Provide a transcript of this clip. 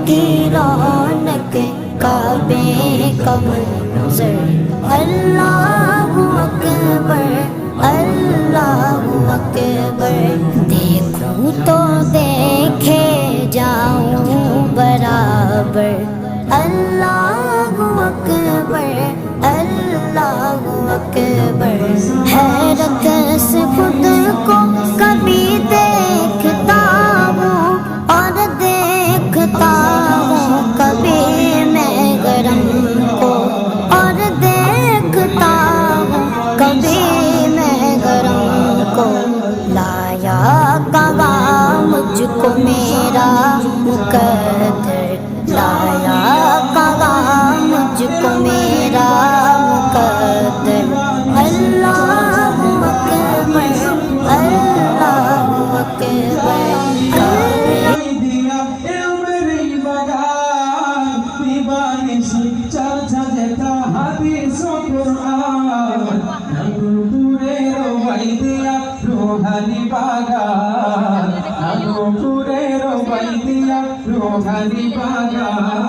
کی رونق کعبے کا منظر اللہ اکبر اللہ اکبر دیکھوں تو دیکھے جاؤں برابر اللہ اکبر اللہ اکبر حیرت سے خود کو کبھی دیکھتا ہوں اور دیکھتا ہوں کبھی میں گرم کو اور دیکھتا ہوں کبھی میں گرم کو لایا کہاں مجھ کو میرا مقدر لایا کہاں مجھ کو میرا مقدر اللہ اکبر اللہ اکبر روحانی باغ